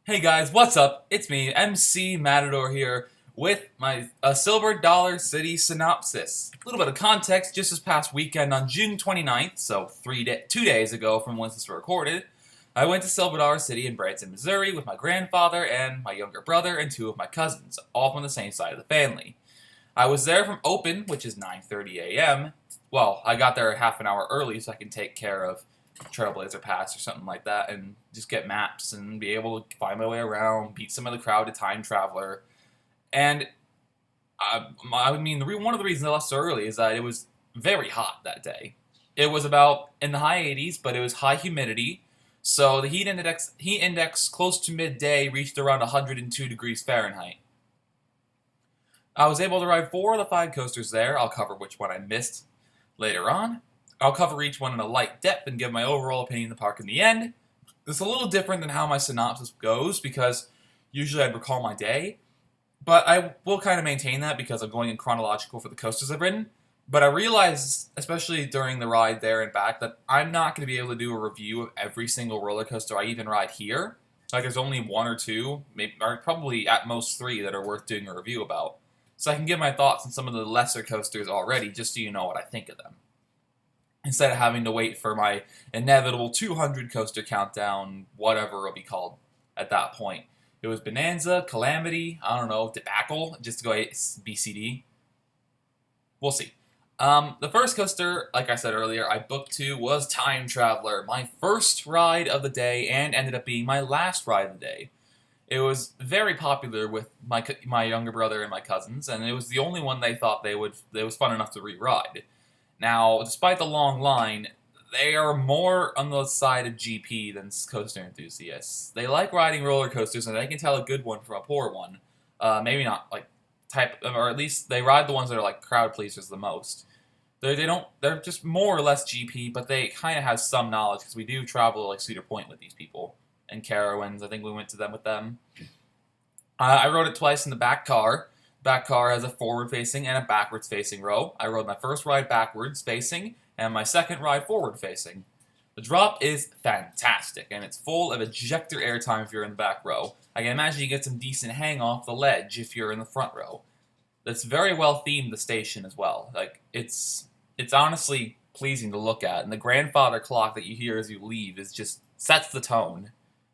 Hey guys, what's up? It's me, MC Matador here with my Silver Dollar City synopsis. A little bit of context, just this past weekend on June 29th, so 2 days ago from when this was recorded, I went to Silver Dollar City in Branson, Missouri with my grandfather and my younger brother and two of my cousins, all from the same side of the family. I was there from open, which is 9:30 a.m. Well, I got there half an hour early so I can take care of Trailblazer Pass or something like that and just get maps and be able to find my way around, beat some of the crowd to Time Traveler. And one of the reasons I left so early is that it was very hot that day. It was about in the high 80s, but it was high humidity. So the heat index close to midday reached around 102 degrees Fahrenheit. I was able to ride 4 of the 5 coasters there. I'll cover which one I missed later on. I'll cover each one in a light depth and give my overall opinion of the park in the end. It's a little different than how my synopsis goes because usually I'd recall my day, but I will kind of maintain that because I'm going in chronological for the coasters I've ridden. But I realized, especially during the ride there and back, that I'm not going to be able to do a review of every single roller coaster I even ride here. Like there's only 1 or 2, maybe, or probably at most 3 that are worth doing a review about. So I can give my thoughts on some of the lesser coasters already, just so you know what I think of them instead of having to wait for my inevitable 200 coaster countdown, whatever it'll be called at that point. It was Bonanza, Calamity, I don't know, Debacle, just to go BCD. We'll see. The first coaster, like I said earlier, I booked to was Time Traveler, my first ride of the day and ended up being my last ride of the day. It was very popular with my younger brother and my cousins, and it was the only one they thought it was fun enough to re-ride. Now, despite the long line, they are more on the side of GP than coaster enthusiasts. They like riding roller coasters, and they can tell a good one from a poor one. Maybe not like or at least they ride the ones that are like crowd pleasers the most. They're just more or less GP, but they kind of have some knowledge because we do travel to like Cedar Point with these people and Carowinds. I think we went to them with them. I rode it twice in the back car. Back car has a forward-facing and a backwards-facing row. I rode my first ride backwards-facing and my second ride forward-facing. The drop is fantastic, and it's full of ejector airtime if you're in the back row. I can imagine you get some decent hang off the ledge if you're in the front row. That's very well themed, the station as well. Like it's honestly pleasing to look at, and the grandfather clock that you hear as you leave is just sets the tone.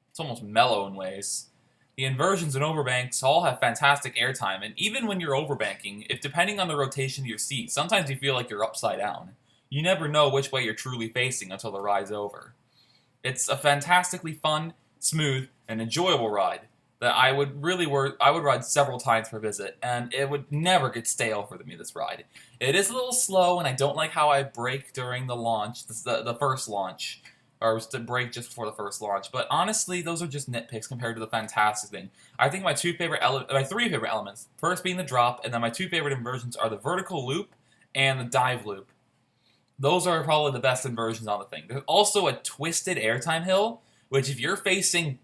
It's almost mellow in ways. The inversions and overbanks all have fantastic airtime, and even when you're overbanking, if depending on the rotation of your seat, sometimes you feel like you're upside down. You never know which way you're truly facing until the ride's over. It's a fantastically fun, smooth, and enjoyable ride that I would ride several times per visit, and it would never get stale for me, this ride. It is a little slow, and I don't like how I brake during the launch, the first launch. Or was to break just before the first launch. But honestly, those are just nitpicks compared to the fantastic thing. I think my 3 favorite elements, first being the drop, and then my 2 favorite inversions are the vertical loop and the dive loop. Those are probably the best inversions on the thing. There's also a twisted airtime hill, which if you're facing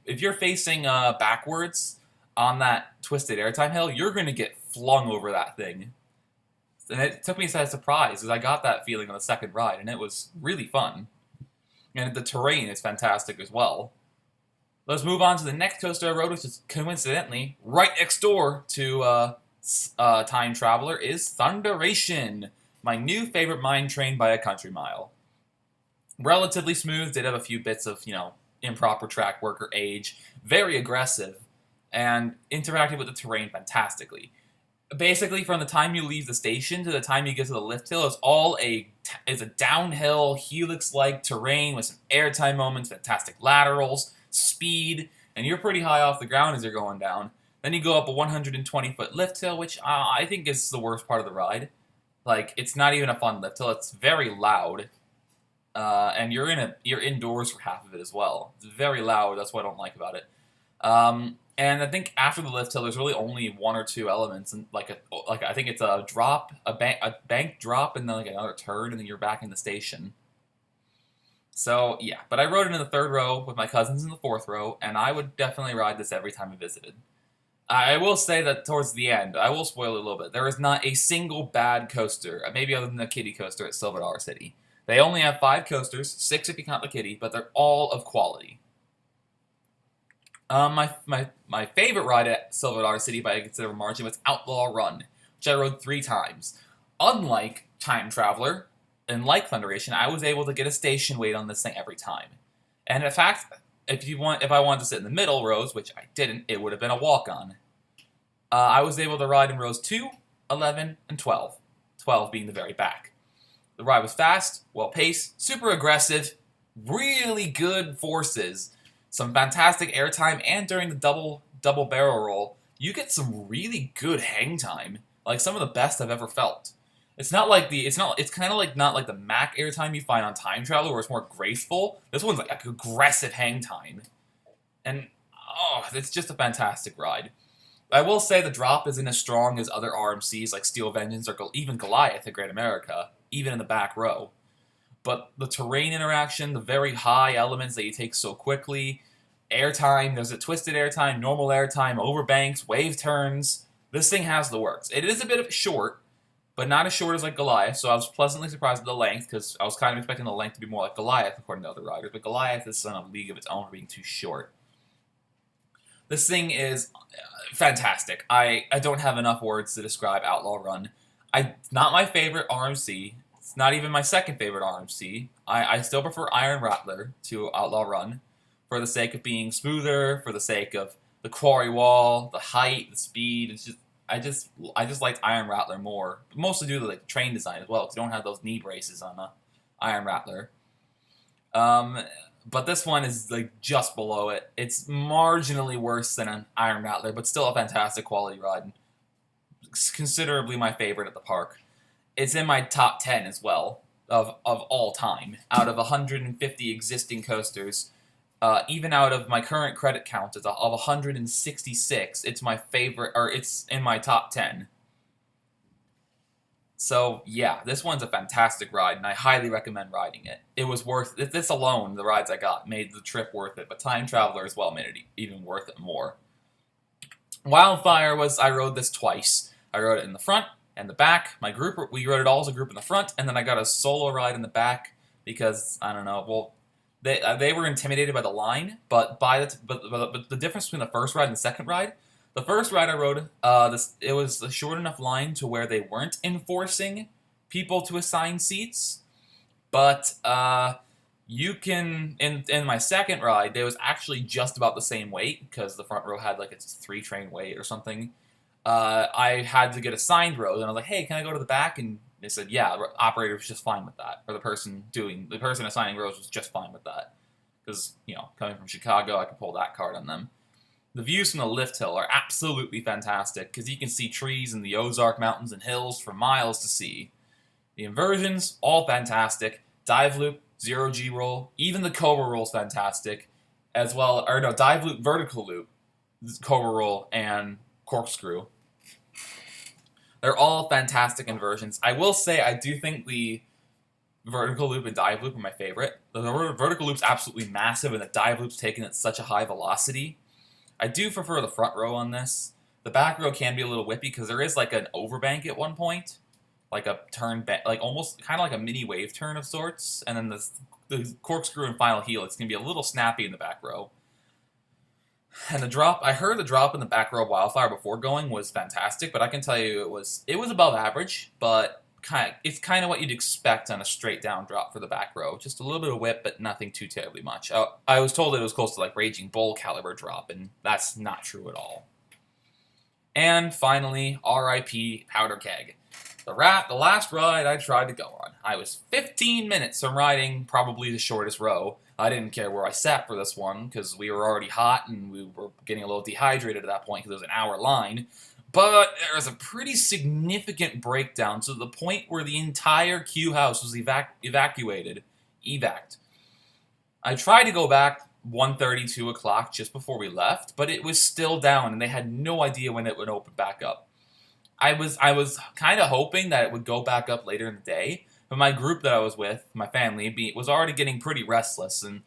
backwards on that twisted airtime hill, you're going to get flung over that thing. And it took me as a surprise, as I got that feeling on the second ride, and it was really fun. And the terrain is fantastic as well. Let's move on to the next coaster I rode, which is coincidentally right next door to Time Traveler, is Thunderation, my new favorite mine train by a country mile. Relatively smooth, did have a few bits of, improper track work or age, very aggressive, and interacted with the terrain fantastically. Basically, from the time you leave the station to the time you get to the lift hill, it's a downhill, helix-like terrain with some airtime moments, fantastic laterals, speed, and you're pretty high off the ground as you're going down. Then you go up a 120-foot lift hill, which I think is the worst part of the ride. Like, it's not even a fun lift hill. It's very loud, and you're indoors for half of it as well. It's very loud. That's what I don't like about it. And I think after the lift hill, there's really only 1 or 2 elements, and I think it's a drop, a bank drop, and then like another turn, and then you're back in the station. So yeah, but I rode it in the 3rd row with my cousins in the 4th row, and I would definitely ride this every time I visited. I will say that towards the end, I will spoil it a little bit. There is not a single bad coaster, maybe other than the kiddie coaster at Silver Dollar City. They only have 5 coasters, 6 if you count the kiddie, but they're all of quality. My favorite ride at Silver Dollar City by a considerable margin was Outlaw Run, which I rode 3 times. Unlike Time Traveler and like Thunderation, I was able to get a station wait on this thing every time. And in fact, if I wanted to sit in the middle rows, which I didn't, it would have been a walk-on. I was able to ride in rows 2, 11, and 12. 12 being the very back. The ride was fast, well-paced, super aggressive, really good forces, some fantastic airtime, and during the double barrel roll, you get some really good hang time, like some of the best I've ever felt. It's kind of like not like the Mac airtime you find on Time Traveler where it's more graceful. This one's like aggressive hang time, and oh, it's just a fantastic ride. I will say the drop isn't as strong as other RMCs like Steel Vengeance or even Goliath at Great America, even in the back row. But the terrain interaction, the very high elements that you take so quickly, airtime, there's a twisted airtime, normal airtime, overbanks, wave turns. This thing has the works. It is a bit of short, but not as short as like Goliath, so I was pleasantly surprised at the length, because I was kind of expecting the length to be more like Goliath according to other riders, but Goliath is on a league of its own for being too short. This thing is fantastic. I don't have enough words to describe Outlaw Run. Not my favorite RMC. It's not even my second favorite RMC. I still prefer Iron Rattler to Outlaw Run for the sake of being smoother, for the sake of the quarry wall, the height, the speed. I just liked Iron Rattler more, mostly due to like the train design as well, because you don't have those knee braces on the Iron Rattler. But this one is like just below it. It's marginally worse than an Iron Rattler, but still a fantastic quality ride. It's considerably my favorite at the park. It's in my top 10 as well of all time. Out of 150 existing coasters, even out of my current credit count of 166, it's my favorite, or it's in my top 10. So, yeah, this one's a fantastic ride, and I highly recommend riding it. It was worth it. This alone, the rides I got, made the trip worth it, but Time Traveler as well made it even worth it more. Wildfire I rode this twice. I rode it in the front and the back. We rode it all as a group in the front, and then I got a solo ride in the back because, I don't know, well, they were intimidated by the line, but the difference between the first ride and the second ride, the first ride I rode, it was a short enough line to where they weren't enforcing people to assign seats, but you can, in my second ride, there was actually just about the same wait, because the front row had like its 3-train wait or something. I had to get assigned rows, and I was like, hey, can I go to the back? And they said, yeah, the operator was just fine with that, or the person assigning rows was just fine with that, because, coming from Chicago, I could pull that card on them. The views from the lift hill are absolutely fantastic, because you can see trees in the Ozark Mountains and hills for miles to see. The inversions, all fantastic. Dive loop, 0G roll, even the Cobra roll's fantastic, as well, or no, dive loop, vertical loop, Cobra roll, and corkscrew. They're all fantastic inversions. I will say I do think the vertical loop and dive loop are my favorite. The vertical loop's absolutely massive, and the dive loop's taken at such a high velocity. I do prefer the front row on this. The back row can be a little whippy because there is like an overbank at one point, like a turn, like almost kind of like a mini wave turn of sorts, and then the corkscrew and final heel. It's gonna be a little snappy in the back row. And the drop, I heard the drop in the back row of Wildfire before going was fantastic, but I can tell you it was above average, but it's kind of what you'd expect on a straight down drop for the back row. Just a little bit of whip, but nothing too terribly much. I was told it was close to like Raging Bull caliber drop, and that's not true at all. And finally, R.I.P. Powder Keg. The last ride I tried to go on. I was 15 minutes from riding probably the shortest row. I didn't care where I sat for this one, because we were already hot, and we were getting a little dehydrated at that point, because it was an hour line. But there was a pretty significant breakdown to the point where the entire queue house was evacuated. I tried to go back 1:30, 2 o'clock just before we left, but it was still down, and they had no idea when it would open back up. I was kind of hoping that it would go back up later in the day, but my group that I was with, my family, was already getting pretty restless, and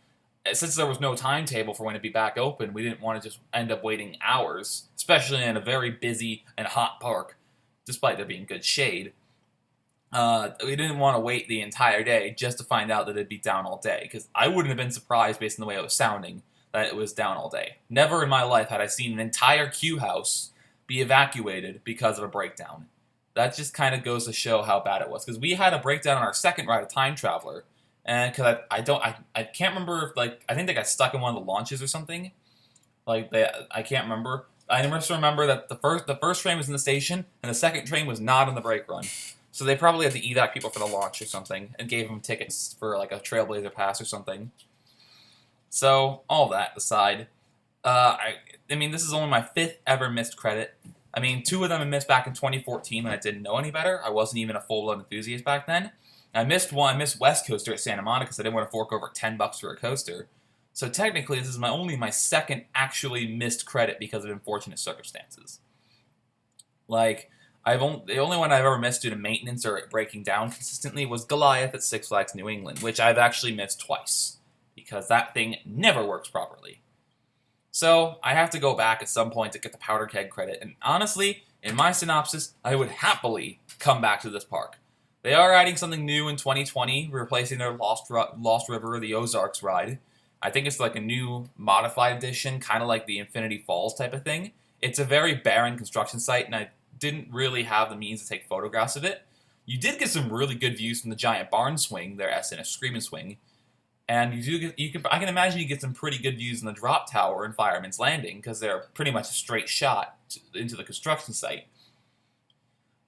since there was no timetable for when it'd be back open, we didn't want to just end up waiting hours, especially in a very busy and hot park, despite there being good shade. We didn't want to wait the entire day just to find out that it'd be down all day, because I wouldn't have been surprised based on the way it was sounding that it was down all day. Never in my life had I seen an entire queue house be evacuated because of a breakdown. That just kind of goes to show how bad it was. Because we had a breakdown on our second ride of Time Traveler, and because I can't remember if, like, I think they got stuck in one of the launches or something. I can't remember. I just remember that the first train was in the station and the second train was not on the brake run. So they probably had to evac people for the launch or something and gave them tickets for like a Trailblazer pass or something. So all that aside, I mean, this is only my 5th ever missed credit. I mean, 2 of them I missed back in 2014 when I didn't know any better. I wasn't even a full-blown enthusiast back then. I missed West Coaster at Santa Monica because I didn't want to fork over $10 for a coaster. So technically, this is only my 2nd actually missed credit because of unfortunate circumstances. Like, the only one I've ever missed due to maintenance or breaking down consistently was Goliath at Six Flags New England, which I've actually missed twice because that thing never works properly. So I have to go back at some point to get the Powder Keg credit, and honestly, in my synopsis, I would happily come back to this park. They are adding something new in 2020, replacing their Lost River, the Ozarks ride. I think it's like a new modified edition, kind of like the Infinity Falls type of thing. It's a very barren construction site, and I didn't really have the means to take photographs of it. You did get some really good views from the giant barn swing, their S&S Screamin' Swing, and I can imagine you get some pretty good views in the drop tower and Fireman's Landing because they're pretty much a straight shot into the construction site.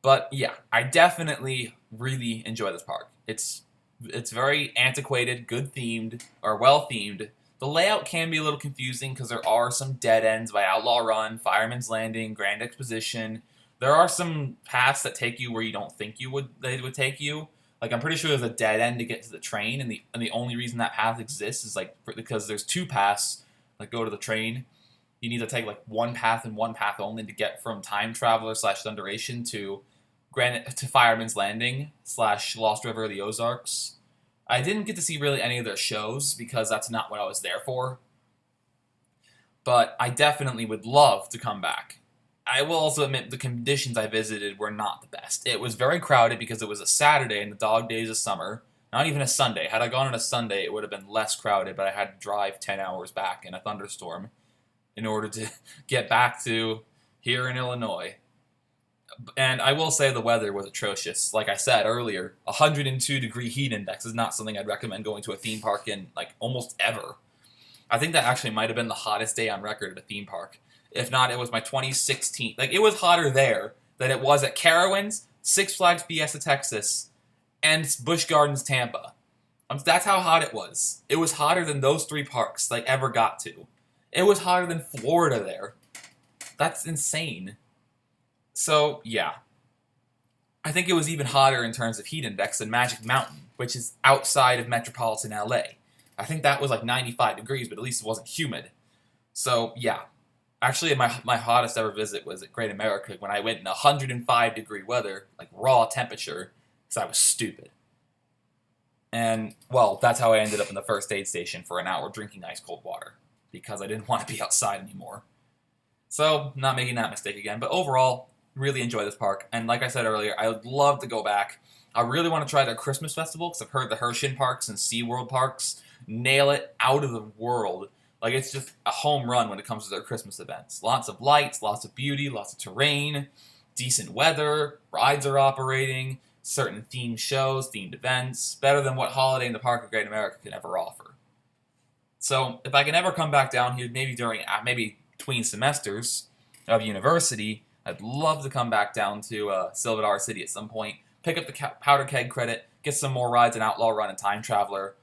But yeah, I definitely really enjoy this park. It's very antiquated, good themed, or well themed. The layout can be a little confusing because there are some dead ends by Outlaw Run, Fireman's Landing, Grand Exposition. There are some paths that take you where you don't think they would take you. Like, I'm pretty sure there's a dead end to get to the train, and the only reason that path exists is like because there's 2 paths that go to the train. You need to take like one path and one path only to get from Time Traveler / Thunderation to Fireman's Landing / Lost River, the Ozarks. I didn't get to see really any of their shows because that's not what I was there for. But I definitely would love to come back. I will also admit the conditions I visited were not the best. It was very crowded because it was a Saturday in the dog days of summer. Not even a Sunday. Had I gone on a Sunday, it would have been less crowded, but I had to drive 10 hours back in a thunderstorm in order to get back to here in Illinois. And I will say the weather was atrocious. Like I said earlier, 102-degree heat index is not something I'd recommend going to a theme park in, like, almost ever. I think that actually might have been the hottest day on record at a theme park. If not, it was my 2016. Like, it was hotter there than it was at Carowinds, Six Flags Fiesta Texas, and Busch Gardens Tampa. That's how hot it was. It was hotter than those 3 parks like ever got to. It was hotter than Florida there. That's insane. So, yeah. I think it was even hotter in terms of heat index than Magic Mountain, which is outside of metropolitan LA. I think that was like 95 degrees, but at least it wasn't humid. So, yeah. Actually, my hottest ever visit was at Great America when I went in 105-degree weather, like raw temperature, because I was stupid. And, well, that's how I ended up in the first aid station for an hour drinking ice-cold water, because I didn't want to be outside anymore. So, not making that mistake again. But overall, really enjoy this park. And like I said earlier, I would love to go back. I really want to try their Christmas festival, because I've heard the Herschend parks and SeaWorld parks nail it out of the world. Like, it's just a home run when it comes to their Christmas events. Lots of lights, lots of beauty, lots of terrain, decent weather, rides are operating, certain themed shows, themed events, better than what Holiday in the Park at Great America can ever offer. So, if I can ever come back down here, maybe between semesters of university, I'd love to come back down to Silver City at some point, pick up the Powder Keg credit, get some more rides in Outlaw Run and Time Traveler,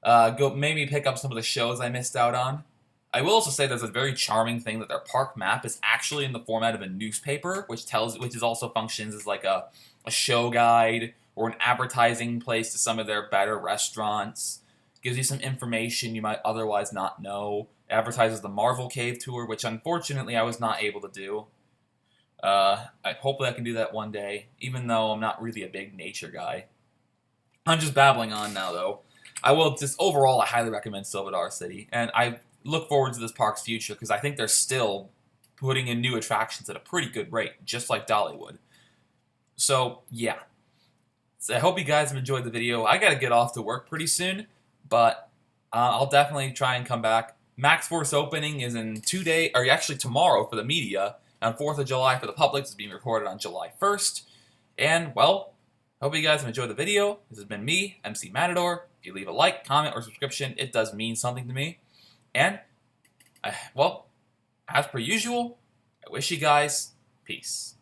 go maybe pick up some of the shows I missed out on. I will also say there's a very charming thing that their park map is actually in the format of a newspaper, which also functions as like a show guide or an advertising place to some of their better restaurants. Gives you some information you might otherwise not know. Advertises the Marvel Cave tour, which unfortunately I was not able to do. Hopefully I can do that one day, even though I'm not really a big nature guy. I'm just babbling on now, though. I highly recommend Silver City, and I look forward to this park's future because I think they're still putting in new attractions at a pretty good rate, just like Dollywood. So, yeah. So I hope you guys have enjoyed the video. I gotta get off to work pretty soon, but I'll definitely try and come back Max Force opening is in 2 days, or actually tomorrow for the media, and 4th of July for the public. This is being recorded on July 1st. And, well, hope you guys have enjoyed the video. This has been me, MC Matador. If you leave a like, comment, or subscription, it does mean something to me. And, well, as per usual, I wish you guys peace.